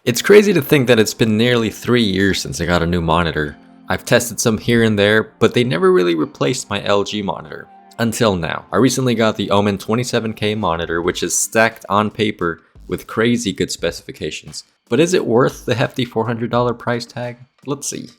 It's crazy to think that it's been nearly 3 years since I got a new monitor. I've tested some here and there, but they never really replaced my LG monitor. Until now. I recently got the OMEN 27k monitor, which is stacked on paper with crazy good specifications. But is it worth the hefty $400 price tag? Let's see.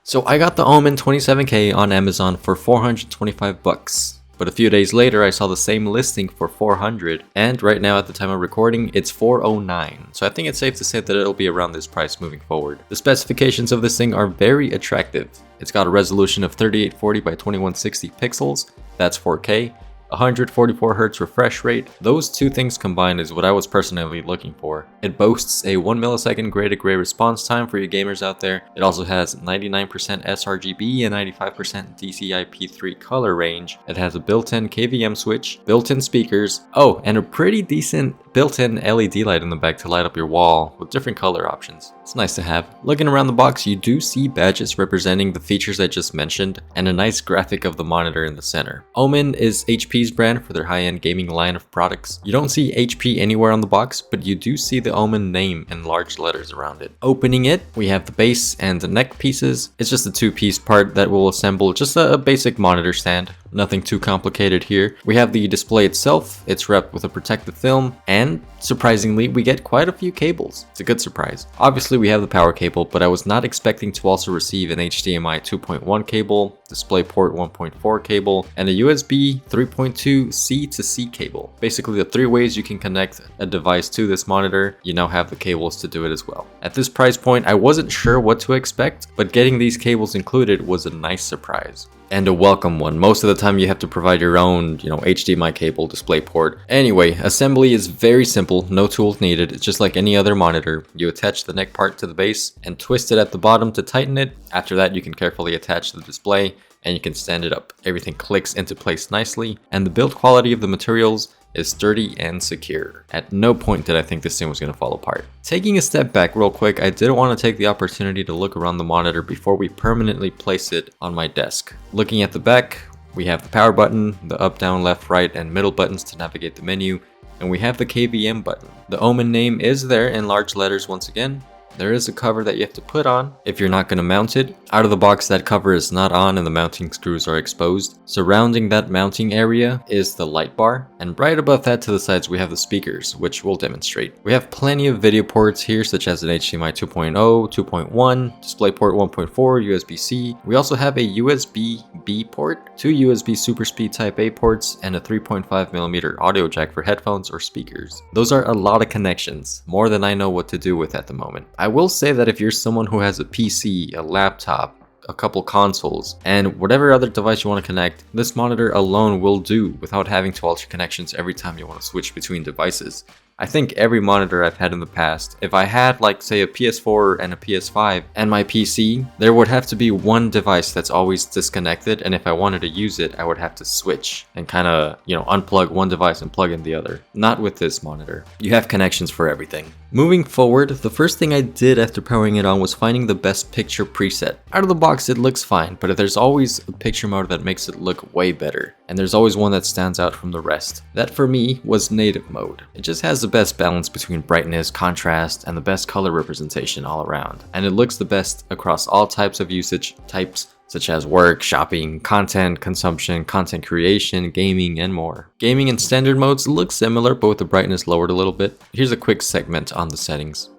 So I got the OMEN 27k on Amazon for 425 bucks. But a few days later, I saw the same listing for 400, and right now at the time of recording, it's 409. So I think it's safe to say that it'll be around this price moving forward. The specifications of this thing are very attractive. It's got a resolution of 3840 by 2160 pixels, that's 4K, 144Hz refresh rate. Those two things combined is what I was personally looking for. It boasts a 1 millisecond gray to gray response time for you gamers out there. It also has 99% sRGB and 95% DCI-P3 color range. It has a built-in KVM switch, built-in speakers, oh, and a pretty decent built-in LED light in the back to light up your wall with different color options. It's nice to have. Looking around the box, you do see badges representing the features I just mentioned and a nice graphic of the monitor in the center. OMEN is HP's brand for their high-end gaming line of products. You don't see HP anywhere on the box, but you do see the OMEN name in large letters around it. Opening it, we have the base and the neck pieces. It's just a two-piece part that will assemble just a basic monitor stand. Nothing too complicated here. We have the display itself. It's wrapped with a protective film, and surprisingly, we get quite a few cables. It's a good surprise. Obviously, we have the power cable, but I was not expecting to also receive an HDMI 2.1 cable, DisplayPort 1.4 cable, and a USB 3.2 C to C cable. Basically, the three ways you can connect a device to this monitor, you now have the cables to do it as well. At this price point, I wasn't sure what to expect, but getting these cables included was a nice surprise. And a welcome one. Most of the time you have to provide your own, HDMI cable, DisplayPort. Anyway, assembly is very simple, no tools needed. It's just like any other monitor. You attach the neck part to the base and twist it at the bottom to tighten it. After that, you can carefully attach the display and you can stand it up. Everything clicks into place nicely, and the build quality of the materials is sturdy and secure. At no point did I think this thing was going to fall apart. Taking a step back real quick, I did want to take the opportunity to look around the monitor before we permanently place it on my desk. Looking at the back, we have the power button, the up, down, left, right, and middle buttons to navigate the menu, and we have the KVM button. The OMEN name is there in large letters once again. There is a cover that you have to put on if you're not going to mount it. Out of the box, that cover is not on and the mounting screws are exposed. Surrounding that mounting area is the light bar, and right above that to the sides we have the speakers, which we'll demonstrate. We have plenty of video ports here, such as an HDMI 2.0, 2.1, DisplayPort 1.4, USB-C. We also have a USB-B port, two USB Super Speed Type A ports, and a 3.5mm audio jack for headphones or speakers. Those are a lot of connections, more than I know what to do with at the moment. I will say that if you're someone who has a PC, a laptop, a couple consoles, and whatever other device you want to connect, this monitor alone will do without having to alter connections every time you want to switch between devices. I think every monitor I've had in the past, if I had like say a PS4 and a PS5 and my PC, there would have to be one device that's always disconnected, and if I wanted to use it, I would have to switch and kind of, unplug one device and plug in the other. Not with this monitor. You have connections for everything. Moving forward, the first thing I did after powering it on was finding the best picture preset. Out of the box it looks fine, but there's always a picture mode that makes it look way better, and there's always one that stands out from the rest. That for me was native mode. It just has the best balance between brightness, contrast, and the best color representation all around, and it looks the best across all types of usage types, such as work, shopping, content consumption, content creation, gaming, and more. Gaming and standard modes look similar, but with the brightness lowered a little bit. Here's a quick segment on the settings.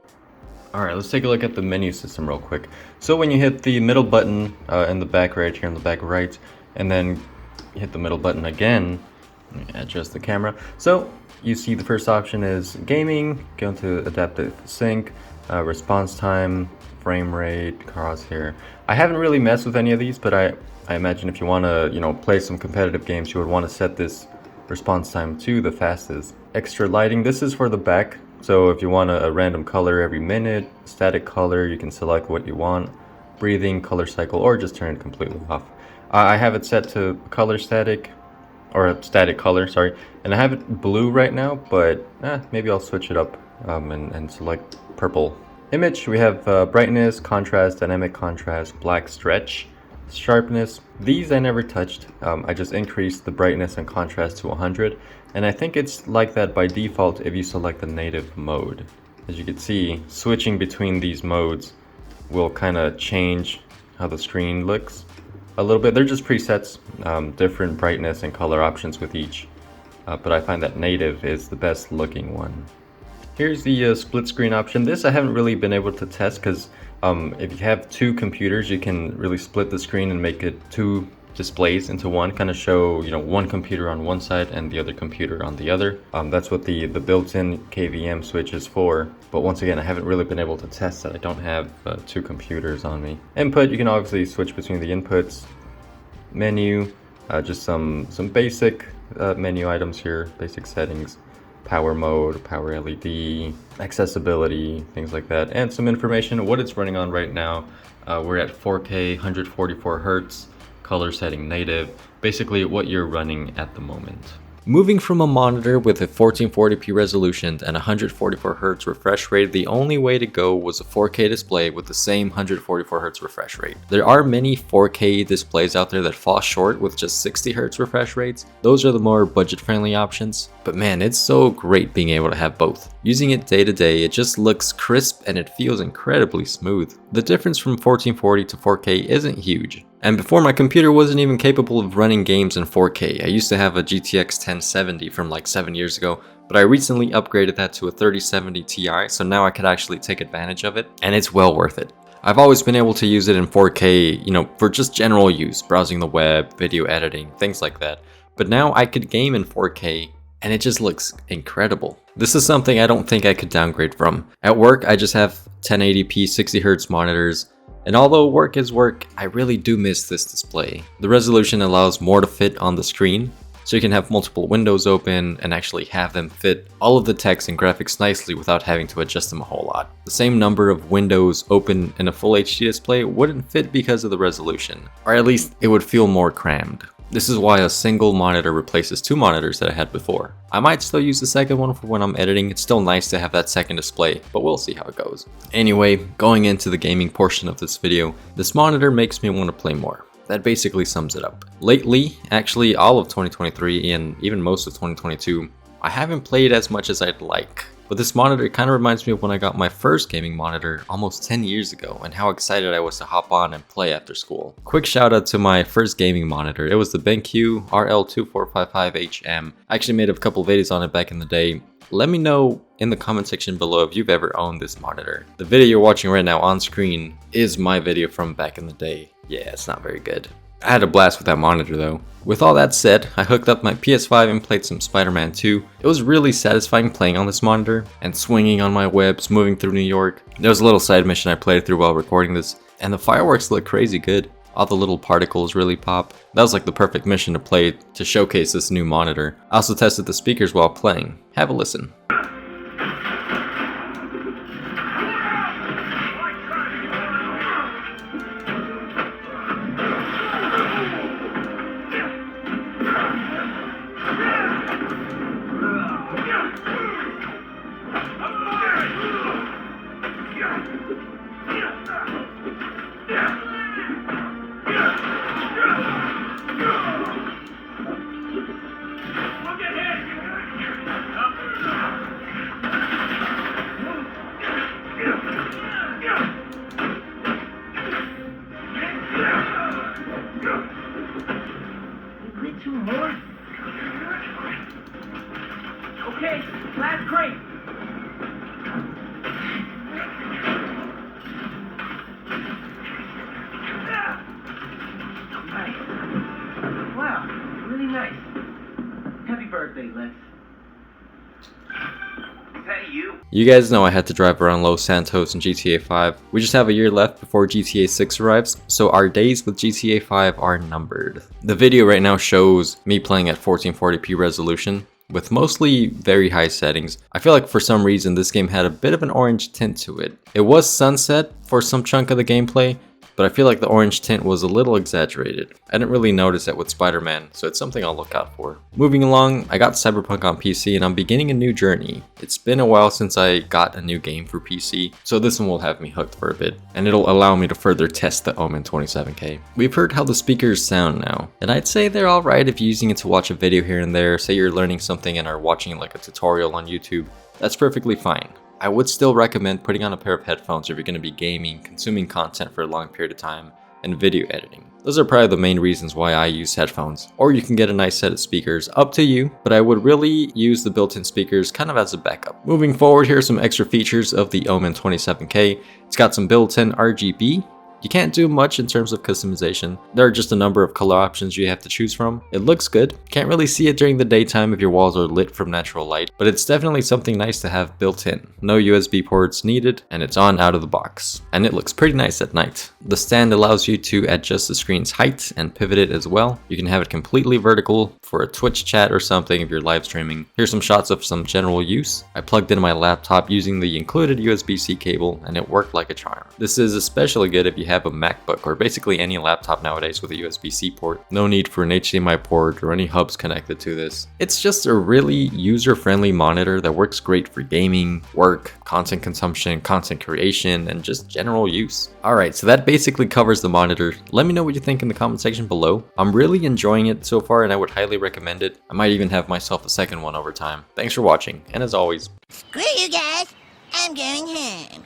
Alright, let's take a look at the menu system real quick. So when you hit the middle button in the back right here, in the back right, and then you hit the middle button again, adjust the camera. So you see the first option is gaming, go into adaptive sync, response time, frame rate, crosshair. I haven't really messed with any of these, but I imagine if you want to, play some competitive games, you would want to set this response time to the fastest. Extra lighting, this is for the back. So if you want a random color every minute, static color, you can select what you want. Breathing, color cycle, or just turn it completely off. I have it set to color static, or a static color, sorry. And I have it blue right now, but maybe I'll switch it up and select purple Image, we have brightness, contrast, dynamic contrast, black stretch, sharpness. These I never touched. I just increased the brightness and contrast to 100, and I think it's like that by default if you select the native mode. As you can see, switching between these modes will kind of change how the screen looks a little bit. They're just presets, different brightness and color options with each, but I find that native is the best looking one. Here's the split screen option. This I haven't really been able to test because if you have two computers, you can really split the screen and make it two displays into one, kind of show, you know, one computer on one side and the other computer on the other. That's what the built-in KVM switch is for. But once again, I haven't really been able to test that. I don't have two computers on me. Input, you can obviously switch between the inputs. Menu, just some basic menu items here, basic settings. Power mode, power LED, accessibility, things like that, and some information what it's running on right now. We're at 4K, 144 Hertz, color setting native, basically what you're running at the moment. Moving from a monitor with a 1440p resolution and 144Hz refresh rate, the only way to go was a 4K display with the same 144Hz refresh rate. There are many 4K displays out there that fall short with just 60Hz refresh rates. Those are the more budget-friendly options. But man, it's so great being able to have both. Using it day to day, it just looks crisp and it feels incredibly smooth. The difference from 1440 to 4K isn't huge. And before, my computer wasn't even capable of running games in 4K. I used to have a GTX 1070 from like 7 years ago, but I recently upgraded that to a 3070 Ti, so now I could actually take advantage of it, and it's well worth it. I've always been able to use it in 4K, you know, for just general use, browsing the web, video editing, things like that. But now I could game in 4K, and it just looks incredible. This is something I don't think I could downgrade from. At work, I just have 1080p 60Hz monitors, and although work is work, I really do miss this display. The resolution allows more to fit on the screen, so you can have multiple windows open and actually have them fit all of the text and graphics nicely without having to adjust them a whole lot. The same number of windows open in a full HD display wouldn't fit because of the resolution, or at least it would feel more crammed. This is why a single monitor replaces two monitors that I had before. I might still use the second one for when I'm editing. It's still nice to have that second display, but we'll see how it goes. Anyway, going into the gaming portion of this video, this monitor makes me want to play more. That basically sums it up. Lately, actually all of 2023 and even most of 2022, I haven't played as much as I'd like. But this monitor kind of reminds me of when I got my first gaming monitor almost 10 years ago and how excited I was to hop on and play after school. Quick shout out to my first gaming monitor. It was the BenQ RL2455HM. I actually made a couple videos on it back in the day. Let me know in the comment section below if you've ever owned this monitor. The video you're watching right now on screen is my video from back in the day. Yeah, it's not very good. I had a blast with that monitor though. With all that said, I hooked up my PS5 and played some Spider-Man 2. It was really satisfying playing on this monitor and swinging on my webs, moving through New York. There was a little side mission I played through while recording this, and the fireworks look crazy good. All the little particles really pop. That was like the perfect mission to play to showcase this new monitor. I also tested the speakers while playing. Have a listen. Okay, last crate. Nice. Wow, really nice. Happy birthday, Lex. Is that you? You guys know I had to drive around Los Santos in GTA 5. We just have a year left before GTA 6 arrives, so our days with GTA 5 are numbered. The video right now shows me playing at 1440p resolution, with mostly very high settings. I feel like for some reason this game had a bit of an orange tint to it. It was sunset for some chunk of the gameplay, but I feel like the orange tint was a little exaggerated. I didn't really notice it with Spider-Man, so it's something I'll look out for. Moving along, I got Cyberpunk on PC and I'm beginning a new journey. It's been a while since I got a new game for PC, so this one will have me hooked for a bit, and it'll allow me to further test the OMEN 27k. We've heard how the speakers sound now, and I'd say they're alright if you're using it to watch a video here and there, say you're learning something and are watching like a tutorial on YouTube. That's perfectly fine. I would still recommend putting on a pair of headphones if you're going to be gaming, consuming content for a long period of time, and video editing. Those are probably the main reasons why I use headphones. Or you can get a nice set of speakers, up to you, but I would really use the built-in speakers kind of as a backup. Moving forward, here are some extra features of the OMEN 27k. It's got some built-in RGB. You can't do much in terms of customization. There are just a number of color options you have to choose from. It looks good. Can't really see it during the daytime if your walls are lit from natural light, but it's definitely something nice to have built in. No USB ports needed, and it's on out of the box. And it looks pretty nice at night. The stand allows you to adjust the screen's height and pivot it as well. You can have it completely vertical for a Twitch chat or something if you're live streaming. Here's some shots of some general use. I plugged in my laptop using the included USB-C cable, and it worked like a charm. This is especially good if you have a MacBook or basically any laptop nowadays with a USB-C port. No need for an HDMI port or any hubs connected to this. It's just a really user-friendly monitor that works great for gaming, work, content consumption, content creation, and just general use. Alright, so that basically covers the monitor. Let me know what you think in the comment section below. I'm really enjoying it so far and I would highly recommend it. I might even have myself a second one over time. Thanks for watching, and as always, Screw you guys, I'm going home.